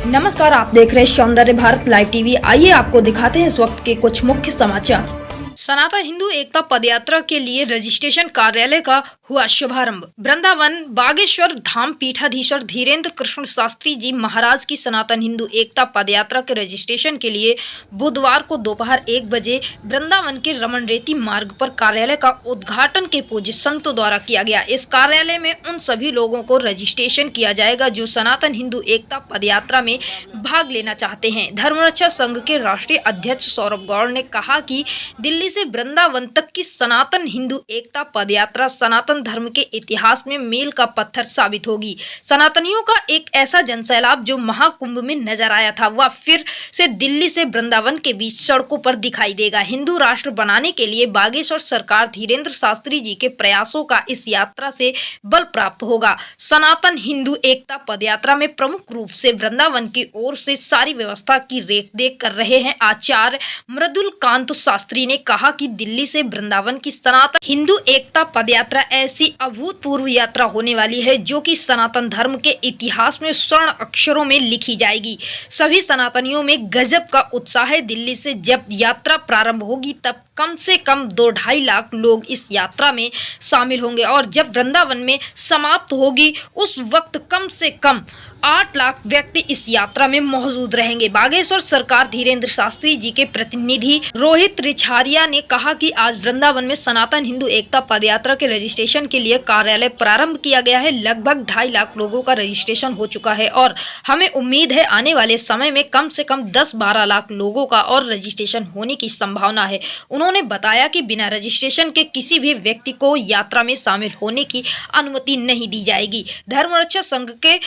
नमस्कार, आप देख रहे हैं सौंदर्य भारत लाइव टीवी। आइए आपको दिखाते हैं इस वक्त के कुछ मुख्य समाचार। सनातन हिंदू एकता पदयात्रा के लिए रजिस्ट्रेशन कार्यालय का हुआ शुभारंभ। वृंदावन बागेश्वर धाम पीठाधीश्वर धीरेन्द्र कृष्ण शास्त्री जी महाराज की सनातन हिंदू एकता पदयात्रा के रजिस्ट्रेशन के लिए बुधवार को दोपहर 1 बजे वृंदावन के रमन रेती मार्ग पर कार्यालय का उद्घाटन के पूज्य संतों द्वारा किया गया। इस कार्यालय में उन सभी लोगों को रजिस्ट्रेशन किया जाएगा जो सनातन हिंदू एकता पदयात्रा में भाग लेना चाहते हैं। धर्मरक्षा संघ के राष्ट्रीय अध्यक्ष सौरभ गौड़ ने कहा कि दिल्ली से वृंदावन तक की सनातन हिंदू एकता पदयात्रा सनातन धर्म के इतिहास में मील का पत्थर साबित होगी। सनातनियों का एक ऐसा जनसैलाब जो महाकुंभ में नजर आया था वह फिर से दिल्ली से वृंदावन के बीच सड़कों पर दिखाई देगा। हिंदू राष्ट्र बनाने के लिए बागेश्वर सरकार धीरेन्द्र शास्त्री जी के प्रयासों का इस यात्रा से बल प्राप्त होगा। सनातन हिंदू एकता पदयात्रा में प्रमुख रूप से वृंदावन की ओर से सारी व्यवस्था की रेखदेख कर रहे हैं आचार्य मृदुल कांत शास्त्री ने कहा कि दिल्ली से वृंदावन की सनातन हिंदू एकता पदयात्रा ऐसी अभूतपूर्व यात्रा होने वाली है जो कि सनातन धर्म के इतिहास में स्वर्ण अक्षरों में लिखी जाएगी। सभी सनातनियों में गजब का उत्साह है। दिल्ली से जब यात्रा प्रारंभ होगी तब कम से कम 2-2.5 लाख लोग इस यात्रा में शामिल होंगे और जब वृंदावन में समाप्त होगी उस वक्त कम से कम 8 लाख व्यक्ति इस यात्रा में मौजूद रहेंगे। बागेश्वर सरकार धीरेन्द्र शास्त्री जी के प्रतिनिधि रोहित रिछारिया ने कहा कि आज वृंदावन में सनातन हिंदू एकता पदयात्रा के रजिस्ट्रेशन के लिए कार्यालय प्रारंभ किया गया है। लगभग 2.5 लाख लोगों का रजिस्ट्रेशन हो चुका है और हमें उम्मीद है आने वाले समय में कम से कम 10-12 लाख लोगों का और रजिस्ट्रेशन होने की संभावना है। उन्होंने बताया कि बिना रजिस्ट्रेशन के किसी भी व्यक्ति को यात्रा में शामिल होने की अनुमति नहीं दी जाएगी। धर्मरक्षा संघ के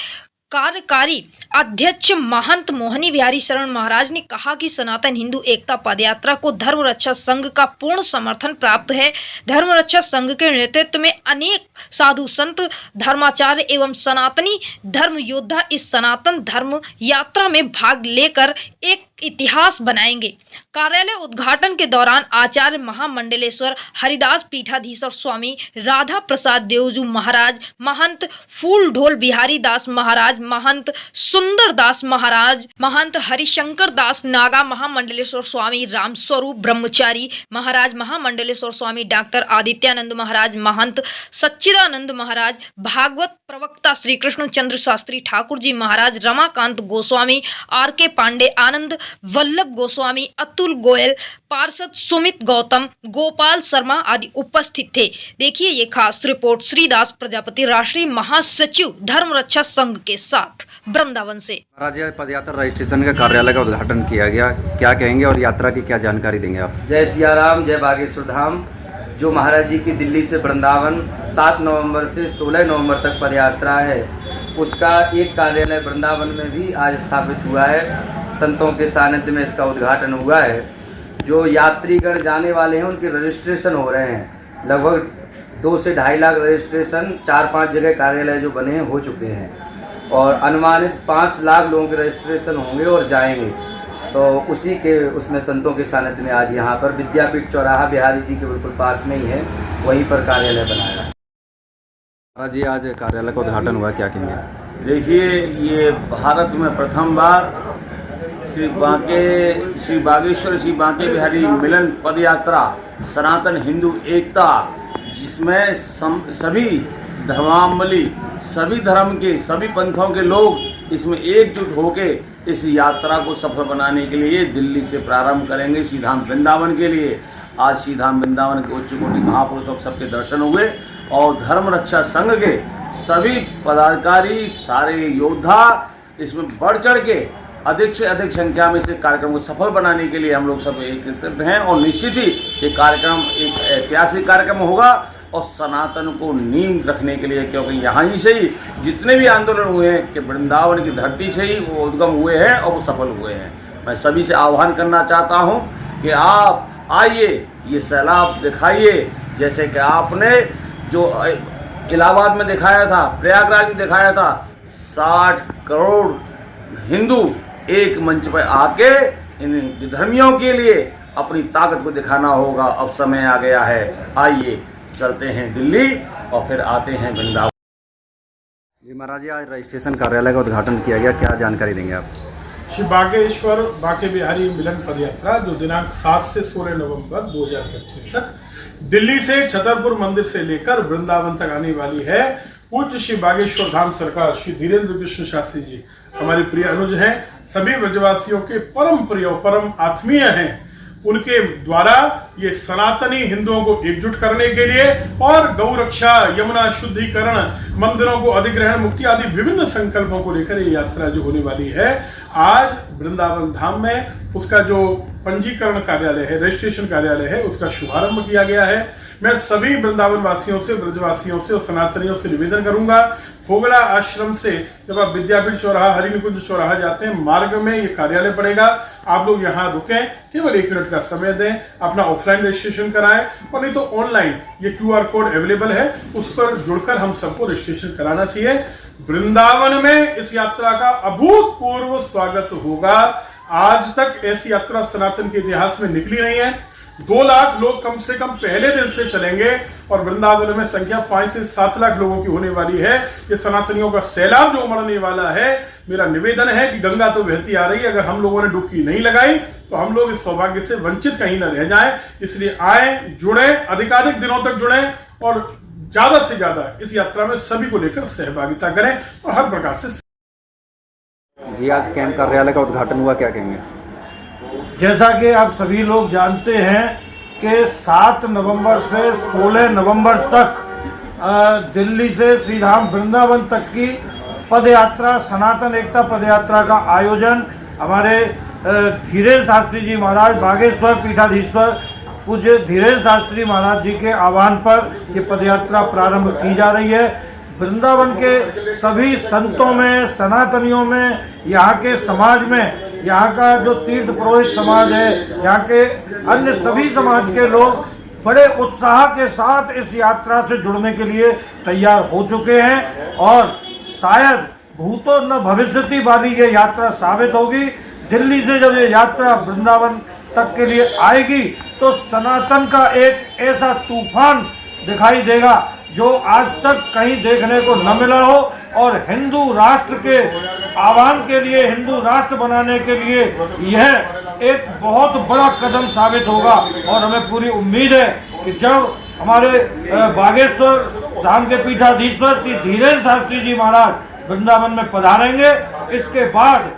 कार्यकारी अध्यक्ष महंत मोहनी बिहारी शरण महाराज ने कहा कि सनातन हिंदू एकता पदयात्रा को धर्मरक्षा संघ का पूर्ण समर्थन प्राप्त है। धर्मरक्षा संघ के नेतृत्व में अनेक साधु संत धर्माचार्य एवं सनातनी धर्म योद्धा इस सनातन धर्म यात्रा में भाग लेकर एक इतिहास बनाएंगे। कार्यालय उद्घाटन के दौरान आचार्य महामंडलेश्वर हरिदास पीठाधीश्वर स्वामी राधा प्रसाद देवजू महाराज, महंत फूल ढोल बिहारी दास महाराज, महंत सुंदर दास महाराज, महंत हरिशंकर दास नागा, महामंडलेश्वर स्वामी रामस्वरूप ब्रह्मचारी महाराज, महामंडलेश्वर स्वामी डॉक्टर आदित्यानंद महाराज, महंत सच्चिदानंद महाराज, भागवत प्रवक्ता श्री कृष्ण चंद्र शास्त्री ठाकुर जी महाराज, रमाकांत गोस्वामी, R.K. पांडे, आनंद वल्लभ गोस्वामी, अतुल गोयल, पार्षद सुमित गौतम, गोपाल शर्मा आदि उपस्थित थे। देखिए ये खास रिपोर्ट श्रीदास प्रजापति, राष्ट्रीय महासचिव धर्मरक्षा संघ के साथ वृंदावन से। महाराज पदयात्रा रजिस्ट्रेशन का कार्यालय का उद्घाटन किया गया, क्या कहेंगे और यात्रा की क्या जानकारी देंगे आप? जय सिया राम, जय बागेश्वर धाम। जो महाराज जी की दिल्ली से वृंदावन 7 नवंबर से 16 नवंबर तक पदयात्रा है उसका एक कार्यालय वृंदावन में भी आज स्थापित हुआ है। संतों के सानिध्य में इसका उद्घाटन हुआ है। जो यात्रीगण जाने वाले हैं उनके रजिस्ट्रेशन हो रहे हैं। लगभग 2 से 2.5 लाख रजिस्ट्रेशन 4-5 जगह कार्यालय जो बने हैं हो चुके हैं और अनुमानित 5 लाख लोगों के रजिस्ट्रेशन होंगे और जाएंगे। तो उसी के उसमें संतों के सानिध्य में आज यहाँ पर विद्यापीठ चौराहा बिहारी जी के बिल्कुल पास में ही है, वहीं पर कार्यालय बनाया। महाराज जी आज कार्यालय का उद्घाटन हुआ, क्या कहेंगे? देखिए, ये भारत में प्रथम बार श्री बागेश्वर श्री बांके बिहारी मिलन पदयात्रा सनातन हिंदू एकता, जिसमें सभी धर्मावलंबी, सभी धर्म के, सभी पंथों के लोग इसमें एकजुट होके इस यात्रा को सफल बनाने के लिए दिल्ली से प्रारंभ करेंगे श्रीधाम वृंदावन के लिए। आज श्रीधाम वृंदावन के उच्च कोटि महापुरुषों सबके दर्शन हुए और धर्मरक्षा संघ के सभी पदाधिकारी, सारे योद्धा इसमें बढ़ चढ़ के अधिक से अधिक संख्या में इस कार्यक्रम को सफल बनाने के लिए हम लोग सब एकत्रित हैं और निश्चित ही ये कार्यक्रम एक ऐतिहासिक कार्यक्रम होगा और सनातन को नींव रखने के लिए, क्योंकि यहाँ ही से ही जितने भी आंदोलन हुए हैं कि वृंदावन की धरती से ही वो उद्गम हुए हैं और वो सफल हुए हैं। मैं सभी से आह्वान करना चाहता हूँ कि आप आइए, ये सैलाब दिखाइए, जैसे कि आपने जो इलाहाबाद में दिखाया था, प्रयागराज में दिखाया था। 60 करोड़ हिंदू एक मंच पर आके इन विधर्मियों के लिए अपनी ताकत को दिखाना होगा। अब समय आ गया है, आइए चलते हैं दिल्ली और फिर आते हैं वृंदावन। जी महाराज जी, आज रजिस्ट्रेशन कार्यालय का उद्घाटन किया गया, क्या जानकारी देंगे आप? श्री बागेश्वर बांके बिहारी मिलन पदयात्रा जो दिनांक 7 से 16 नवंबर 2025 तक दिल्ली से छतरपुर मंदिर से लेकर वृंदावन तक आने वाली है। पूज्य श्री बागेश्वर धाम सरकार श्री धीरेन्द्र कृष्ण शास्त्री जी हमारे प्रिय अनुज हैं, सभी ब्रजवासियों के परम प्रिय परम आत्मीय हैं। उनके द्वारा ये सनातनी हिंदुओं को एकजुट करने के लिए और गौ रक्षा, यमुना शुद्धिकरण, मंदिरों को अधिग्रहण मुक्ति आदि विभिन्न संकल्पों को लेकर ये यात्रा जो होने वाली है, आज वृंदावन धाम में उसका जो पंजीकरण कार्यालय है, रजिस्ट्रेशन कार्यालय है, उसका शुभारंभ किया गया है। मैं सभी वृंदावन वासियों से, ब्रजवासियों से और सनातनियों से निवेदन करूंगा, होगड़ा आश्रम से जब आप विद्यापीठ चौराहा, हरिनिकुंज चौराहा जाते हैं, मार्ग में ये कार्यालय पड़ेगा। आप लोग यहाँ रुकें, केवल 1 मिनट का समय दें, अपना ऑफलाइन रजिस्ट्रेशन कराएं और नहीं तो ऑनलाइन ये QR कोड अवेलेबल है, उस पर जुड़कर हम सबको रजिस्ट्रेशन कराना चाहिए। वृंदावन में इस यात्रा का अभूतपूर्व स्वागत होगा। आज तक ऐसी यात्रा सनातन के इतिहास में निकली नहीं है। 2 लाख लोग कम से कम पहले दिन से चलेंगे और वृंदावन में संख्या 5 से 7 लाख लोगों की होने वाली है। ये सनातनियों का सैलाब जो उमड़ने वाला है। मेरा निवेदन है कि गंगा तो बहती आ रही है, अगर हम लोगों ने डुबकी नहीं लगाई तो हम लोग इस सौभाग्य से वंचित कहीं न रह जाएं। इसलिए आए, जुड़े, अधिकाधिक दिनों तक जुड़े और ज्यादा से ज्यादा इस यात्रा में सभी को लेकर सहभागिता करें और हर प्रकार से। जी, आज कैंप कार्यालय का उद्घाटन हुआ, क्या कहेंगे? जैसा कि आप सभी लोग जानते हैं कि 7 नवंबर से 16 नवंबर तक दिल्ली से श्री धाम वृंदावन तक की पदयात्रा, सनातन एकता पदयात्रा का आयोजन हमारे धीरेन्द्र शास्त्री जी महाराज, बागेश्वर पीठाधीश्वर पूज्य धीरेन्द्र शास्त्री महाराज जी के आह्वान पर ये पदयात्रा प्रारंभ की जा रही है। वृंदावन के सभी संतों में, सनातनियों में, यहाँ के समाज में, यहाँ का जो तीर्थ पुरोहित समाज है, यहाँ के अन्य सभी समाज के लोग बड़े उत्साह के साथ इस यात्रा से जुड़ने के लिए तैयार हो चुके हैं और शायद भूतो न भविष्यति वाली ये यात्रा साबित होगी। दिल्ली से जब ये यात्रा वृंदावन तक के लिए आएगी तो सनातन का एक ऐसा तूफान दिखाई देगा जो आज तक कहीं देखने को न मिला हो और हिंदू राष्ट्र के आह्वान के लिए, हिंदू राष्ट्र बनाने के लिए यह एक बहुत बड़ा कदम साबित होगा। और हमें पूरी उम्मीद है कि जब हमारे बागेश्वर धाम के पीठाधीश्वर श्री धीरेन्द्र शास्त्री जी महाराज वृंदावन में पधारेंगे, इसके बाद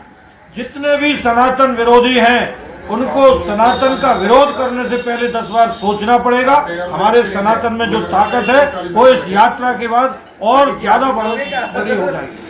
जितने भी सनातन विरोधी हैं उनको सनातन का विरोध करने से पहले 10 बार सोचना पड़ेगा। हमारे सनातन में जो ताकत है वो इस यात्रा के बाद और ज्यादा बड़ी हो जाएगी।